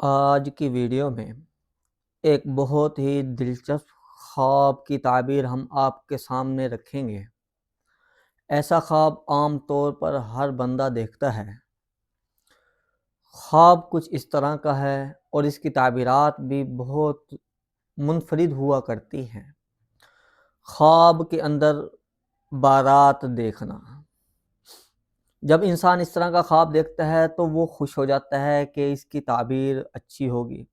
آج کی ویڈیو میں ایک بہت ہی دلچسپ خواب کی تعبیر ہم آپ کے سامنے رکھیں گے۔ ایسا خواب عام طور پر ہر بندہ دیکھتا ہے۔ خواب کچھ اس طرح کا ہے اور اس کی تعبیرات بھی بہت منفرد ہوا کرتی ہیں۔ خواب کے اندر بارات دیکھنا۔ جب انسان اس طرح کا خواب دیکھتا ہے تو وہ خوش ہو جاتا ہے کہ اس کی تعبیر اچھی ہوگی۔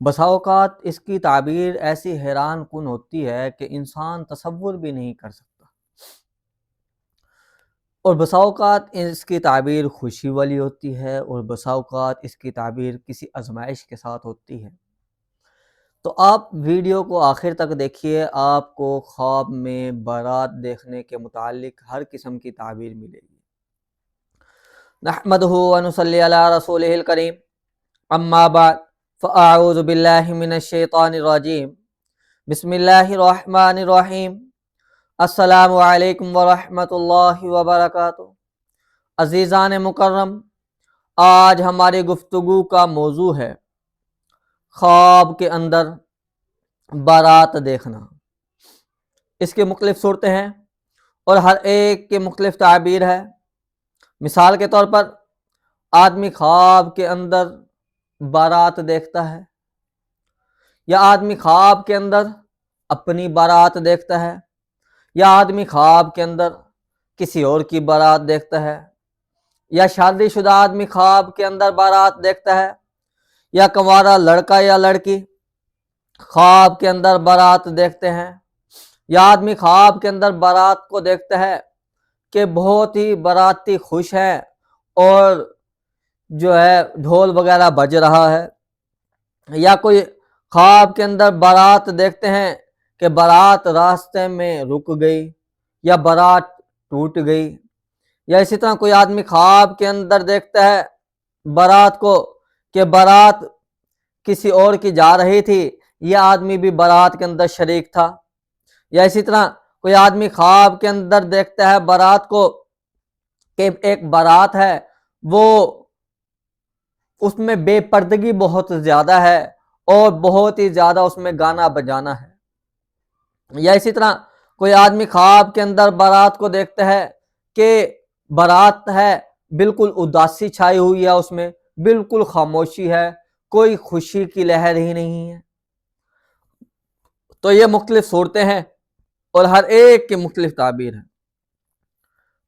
بسا اوقات اس کی تعبیر ایسی حیران کن ہوتی ہے کہ انسان تصور بھی نہیں کر سکتا، اور بسا اوقات اس کی تعبیر خوشی والی ہوتی ہے اور بسا اوقات اس کی تعبیر کسی آزمائش کے ساتھ ہوتی ہے۔ تو آپ ویڈیو کو آخر تک دیکھیے، آپ کو خواب میں بارات دیکھنے کے متعلق ہر قسم کی تعبیر ملے گی۔ نحمدہ و نصلی علی رسولہ الکریم، اما بعد فاعوذ باللہ من الشیطان الرجیم، بسم اللہ الرحمن الرحیم۔ السلام علیکم ورحمۃ اللہ وبرکاتہ۔ عزیزان مکرم، آج ہماری گفتگو کا موضوع ہے خواب کے اندر بارات دیکھنا۔ اس کے مختلف صورتیں ہیں اور ہر ایک کے مختلف تعبیر ہے۔ مثال کے طور پر آدمی خواب کے اندر بارات دیکھتا ہے، یا آدمی خواب کے اندر اپنی بارات دیکھتا ہے، یا آدمی خواب کے اندر کسی اور کی بارات دیکھتا ہے، یا شادی شدہ آدمی خواب کے اندر بارات دیکھتا ہے، یا کنوارا لڑکا یا لڑکی خواب کے اندر بارات دیکھتے ہیں، یا آدمی خواب کے اندر بارات کو دیکھتا ہے کہ بہت ہی باراتی خوش ہیں اور جو ہے ڈھول وغیرہ بج رہا ہے، یا کوئی خواب کے اندر بارات دیکھتے ہیں کہ بارات راستے میں رک گئی یا بارات ٹوٹ گئی، یا اسی طرح کوئی آدمی خواب کے اندر دیکھتا ہے بارات کو کہ بارات کسی اور کی جا رہی تھی، یہ آدمی بھی بارات کے اندر شریک تھا، یا اسی طرح کوئی آدمی خواب کے اندر دیکھتا ہے بارات کو کہ ایک بارات ہے، وہ اس میں بے پردگی بہت زیادہ ہے اور بہت ہی زیادہ اس میں گانا بجانا ہے، یا اسی طرح کوئی آدمی خواب کے اندر بارات کو دیکھتا ہے کہ بارات ہے بالکل اداسی چھائی ہوئی ہے، اس میں بالکل خاموشی ہے، کوئی خوشی کی لہر ہی نہیں ہے۔ تو یہ مختلف صورتیں ہیں اور ہر ایک کی مختلف تعبیر ہے۔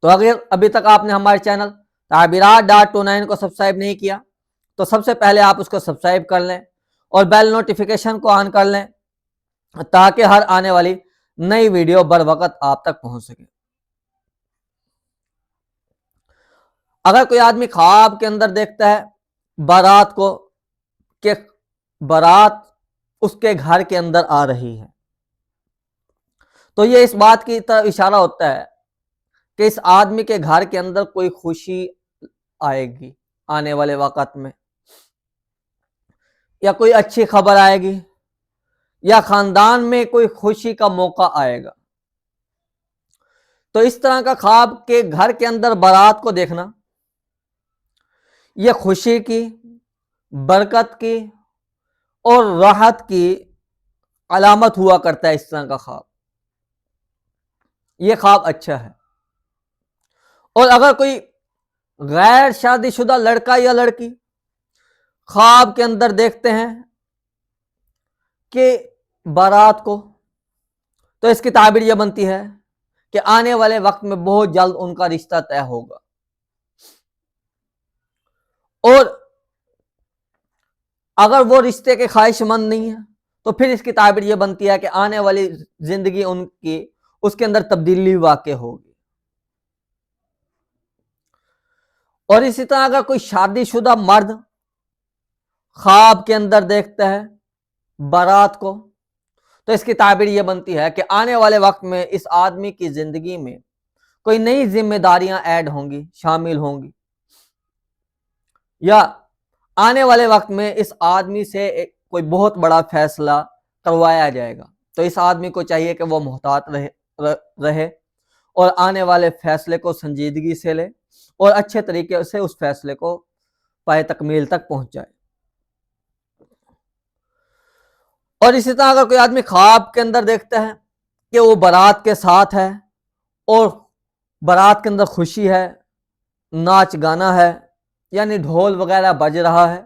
تو اگر ابھی تک آپ نے ہمارے چینل تعبیرات.29 کو سبسکرائب نہیں کیا تو سب سے پہلے آپ اس کو سبسکرائب کر لیں اور بیل نوٹیفیکیشن کو آن کر لیں تاکہ ہر آنے والی نئی ویڈیو بر وقت آپ تک پہنچ سکے۔ اگر کوئی آدمی خواب کے اندر دیکھتا ہے بارات کو کہ بارات اس کے گھر کے اندر آ رہی ہے، تو یہ اس بات کی طرف اشارہ ہوتا ہے کہ اس آدمی کے گھر کے اندر کوئی خوشی آئے گی آنے والے وقت میں، یا کوئی اچھی خبر آئے گی، یا خاندان میں کوئی خوشی کا موقع آئے گا۔ تو اس طرح کا خواب کے گھر کے اندر بارات کو دیکھنا یہ خوشی کی، برکت کی اور راحت کی علامت ہوا کرتا ہے۔ اس طرح کا خواب، یہ خواب اچھا ہے۔ اور اگر کوئی غیر شادی شدہ لڑکا یا لڑکی خواب کے اندر دیکھتے ہیں کہ بارات کو، تو اس کی تعبیر یہ بنتی ہے کہ آنے والے وقت میں بہت جلد ان کا رشتہ طے ہوگا۔ اور اگر وہ رشتے کے خواہش مند نہیں ہے تو پھر اس کی تعبیر یہ بنتی ہے کہ آنے والی زندگی ان کی اس کے اندر تبدیلی واقع ہوگی۔ اور اسی طرح اگر کوئی شادی شدہ مرد خواب کے اندر دیکھتا ہے بارات کو تو اس کی تعبیر یہ بنتی ہے کہ آنے والے وقت میں اس آدمی کی زندگی میں کوئی نئی ذمہ داریاں ایڈ ہوں گی، شامل ہوں گی، یا آنے والے وقت میں اس آدمی سے کوئی بہت بڑا فیصلہ کروایا جائے گا۔ تو اس آدمی کو چاہیے کہ وہ محتاط رہے اور آنے والے فیصلے کو سنجیدگی سے لے اور اچھے طریقے سے اس فیصلے کو پائے تکمیل تک پہنچ جائے۔ اور اسی طرح اگر کوئی آدمی خواب کے اندر دیکھتا ہے کہ وہ بارات کے ساتھ ہے اور بارات کے اندر خوشی ہے، ناچ گانا ہے، یعنی ڈھول وغیرہ بج رہا ہے،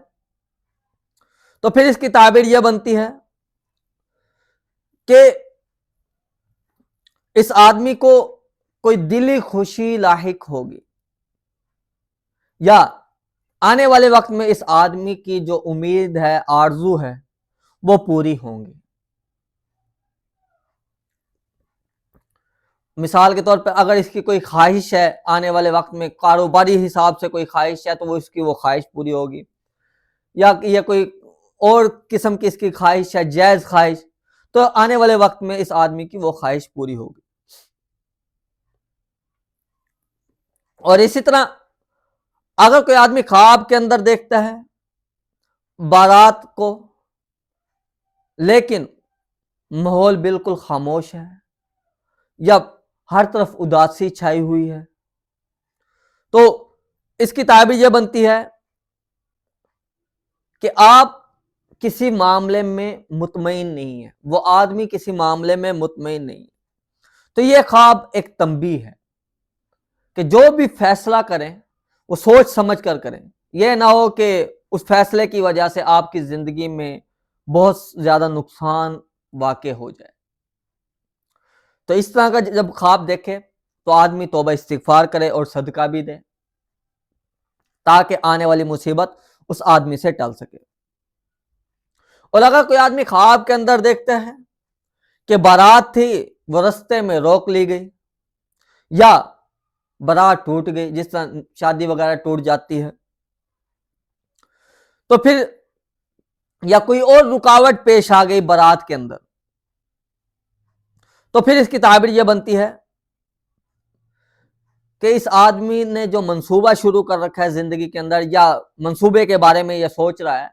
تو پھر اس کی تعبیر یہ بنتی ہے کہ اس آدمی کو کوئی دلی خوشی لاحق ہوگی، یا آنے والے وقت میں اس آدمی کی جو امید ہے، آرزو ہے، وہ پوری ہوں گی۔ مثال کے طور پہ اگر اس کی کوئی خواہش ہے، آنے والے وقت میں کاروباری حساب سے کوئی خواہش ہے، تو وہ اس کی وہ خواہش پوری ہوگی، یا یہ کوئی اور قسم کی اس کی خواہش ہے، جائز خواہش، تو آنے والے وقت میں اس آدمی کی وہ خواہش پوری ہوگی۔ اور اسی طرح اگر کوئی آدمی خواب کے اندر دیکھتا ہے بارات کو، لیکن ماحول بالکل خاموش ہے یا ہر طرف اداسی چھائی ہوئی ہے، تو اس کی تعبیر یہ بنتی ہے کہ آپ کسی معاملے میں مطمئن نہیں ہے، وہ آدمی کسی معاملے میں مطمئن نہیں ہے۔ تو یہ خواب ایک تنبیہ ہے کہ جو بھی فیصلہ کریں وہ سوچ سمجھ کر کریں، یہ نہ ہو کہ اس فیصلے کی وجہ سے آپ کی زندگی میں بہت زیادہ نقصان واقع ہو جائے۔ تو اس طرح کا جب خواب دیکھے تو آدمی توبہ استغفار کرے اور صدقہ بھی دے، تاکہ آنے والی مصیبت اس آدمی سے ٹل سکے۔ اور اگر کوئی آدمی خواب کے اندر دیکھتا ہے کہ بارات تھی، وہ رستے میں روک لی گئی، یا بارات ٹوٹ گئی، جس طرح شادی وغیرہ ٹوٹ جاتی ہے، تو پھر یا کوئی اور رکاوٹ پیش آ گئی بارات کے اندر، تو پھر اس کی تعبیر یہ بنتی ہے کہ اس آدمی نے جو منصوبہ شروع کر رکھا ہے زندگی کے اندر، یا منصوبے کے بارے میں یہ سوچ رہا ہے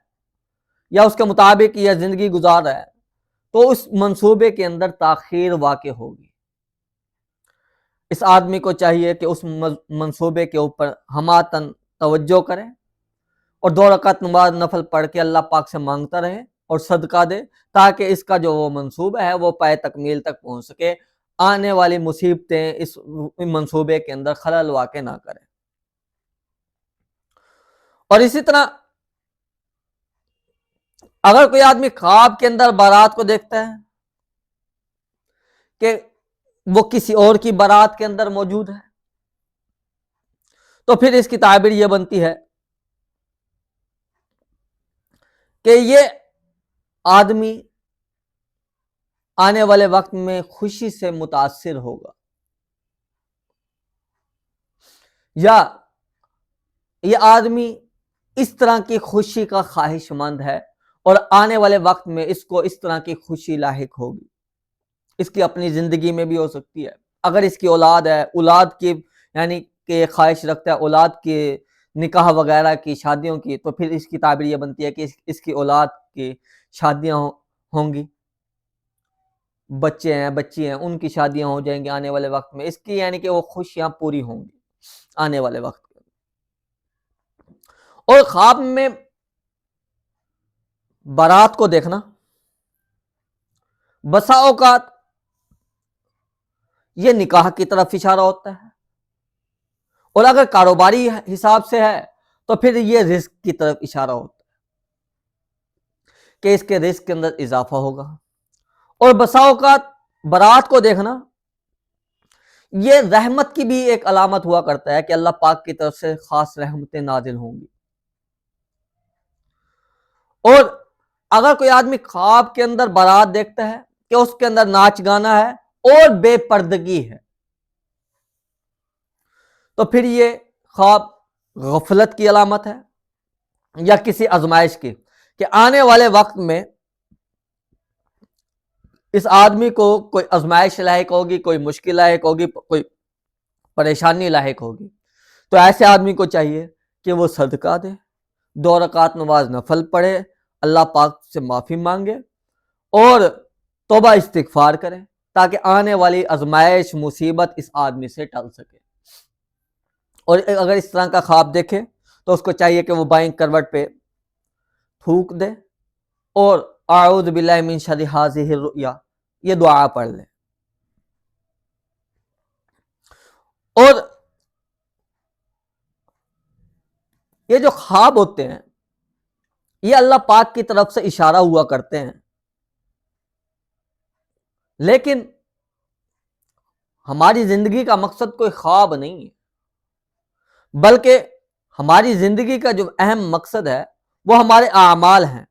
یا اس کے مطابق یہ زندگی گزار رہا ہے، تو اس منصوبے کے اندر تاخیر واقع ہوگی۔ اس آدمی کو چاہیے کہ اس منصوبے کے اوپر ہماتن توجہ کرے اور 2 رکعت نماز نفل پڑھ کے اللہ پاک سے مانگتا رہے اور صدقہ دے، تاکہ اس کا جو وہ منصوبہ ہے وہ پائے تکمیل تک پہنچ سکے، آنے والی مصیبتیں اس منصوبے کے اندر خلل واقع نہ کریں۔ اور اسی طرح اگر کوئی آدمی خواب کے اندر بارات کو دیکھتا ہے کہ وہ کسی اور کی بارات کے اندر موجود ہے، تو پھر اس کی تعبیر یہ بنتی ہے کہ یہ آدمی آنے والے وقت میں خوشی سے متاثر ہوگا، یا یہ آدمی اس طرح کی خوشی کا خواہش مند ہے اور آنے والے وقت میں اس کو اس طرح کی خوشی لاحق ہوگی۔ اس کی اپنی زندگی میں بھی ہو سکتی ہے، اگر اس کی اولاد ہے، اولاد کی یعنی کہ خواہش رکھتا ہے اولاد کے نکاح وغیرہ کی، شادیوں کی، تو پھر اس کی تعبیر یہ بنتی ہے کہ اس کی اولاد کی شادیاں ہوں گی، بچے ہیں، بچی ہیں، ان کی شادیاں ہو جائیں گی آنے والے وقت میں، اس کی یعنی کہ وہ خوشیاں پوری ہوں گی آنے والے وقت میں۔ اور خواب میں بارات کو دیکھنا بسا اوقات یہ نکاح کی طرف اشارہ ہوتا ہے، اور اگر کاروباری حساب سے ہے تو پھر یہ رزق کی طرف اشارہ ہوتا ہے کہ اس کے رزق کے اندر اضافہ ہوگا۔ اور بسا اوقات بارات کو دیکھنا یہ رحمت کی بھی ایک علامت ہوا کرتا ہے کہ اللہ پاک کی طرف سے خاص رحمتیں نازل ہوں گی۔ اور اگر کوئی آدمی خواب کے اندر بارات دیکھتا ہے کہ اس کے اندر ناچ گانا ہے اور بے پردگی ہے، تو پھر یہ خواب غفلت کی علامت ہے یا کسی آزمائش کی، کہ آنے والے وقت میں اس آدمی کو کوئی آزمائش لاحق ہوگی، کوئی مشکل لاحق ہوگی، کوئی پریشانی لاحق ہوگی۔ تو ایسے آدمی کو چاہیے کہ وہ صدقہ دے، 2 رکعت نماز نفل پڑھے، اللہ پاک سے معافی مانگے اور توبہ استغفار کرے، تاکہ آنے والی آزمائش مصیبت اس آدمی سے ٹل سکے۔ اور اگر اس طرح کا خواب دیکھے تو اس کو چاہیے کہ وہ بائیں کروٹ پہ تھوک دے اور اعوذ باللہ من شر ھذہ الرؤیا، یہ دعا پڑھ لیں۔ اور یہ جو خواب ہوتے ہیں یہ اللہ پاک کی طرف سے اشارہ ہوا کرتے ہیں، لیکن ہماری زندگی کا مقصد کوئی خواب نہیں ہے، بلکہ ہماری زندگی کا جو اہم مقصد ہے وہ ہمارے اعمال ہیں۔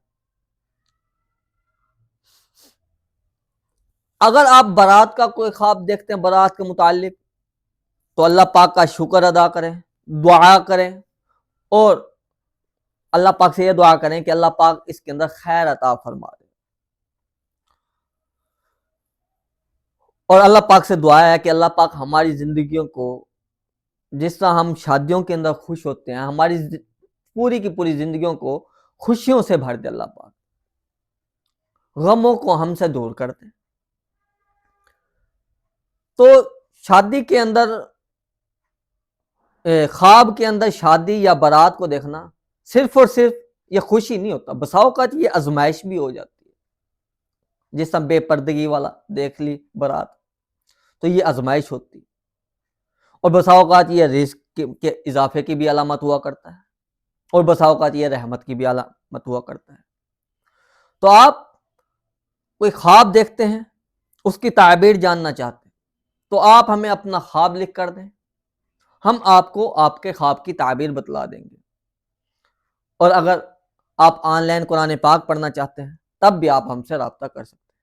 اگر آپ برات کا کوئی خواب دیکھتے ہیں برات کے متعلق تو اللہ پاک کا شکر ادا کریں، دعا کریں، اور اللہ پاک سے یہ دعا کریں کہ اللہ پاک اس کے اندر خیر عطا فرما دے۔ اور اللہ پاک سے دعا ہے کہ اللہ پاک ہماری زندگیوں کو، جس طرح ہم شادیوں کے اندر خوش ہوتے ہیں، ہماری پوری کی پوری زندگیوں کو خوشیوں سے بھر دے اللہ پاک، غموں کو ہم سے دور کر دے۔ تو شادی کے اندر، خواب کے اندر شادی یا بارات کو دیکھنا صرف اور صرف یہ خوشی نہیں ہوتا، بسا اوقات یہ آزمائش بھی ہو جاتی ہے۔ جس طرح بے پردگی والا دیکھ لی بارات، تو یہ آزمائش ہوتی، اور بسا اوقات یہ رزق کے اضافے کی بھی علامت ہوا کرتا ہے، اور بسا اوقات یہ رحمت کی بھی علامت ہوا کرتا ہے۔ تو آپ کوئی خواب دیکھتے ہیں، اس کی تعبیر جاننا چاہتے ہیں، تو آپ ہمیں اپنا خواب لکھ کر دیں، ہم آپ کو آپ کے خواب کی تعبیر بتلا دیں گے۔ اور اگر آپ آن لائن قرآن پاک پڑھنا چاہتے ہیں تب بھی آپ ہم سے رابطہ کر سکتے ہیں۔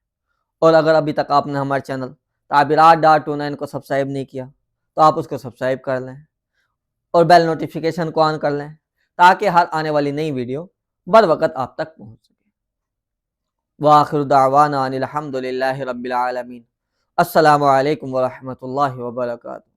اور اگر ابھی تک آپ نے ہمارے چینل تعبیرات.29 کو سبسکرائب نہیں کیا تو آپ اس کو سبسکرائب کر لیں، اور بیل نوٹیفیکیشن کو آن کر لیں تاکہ ہر آنے والی نئی ویڈیو بر وقت آپ تک پہنچ سکے۔ وآخر دعوانا ان الحمد للہ رب العالمین۔ السلام علیکم ورحمۃ اللہ وبرکاتہ۔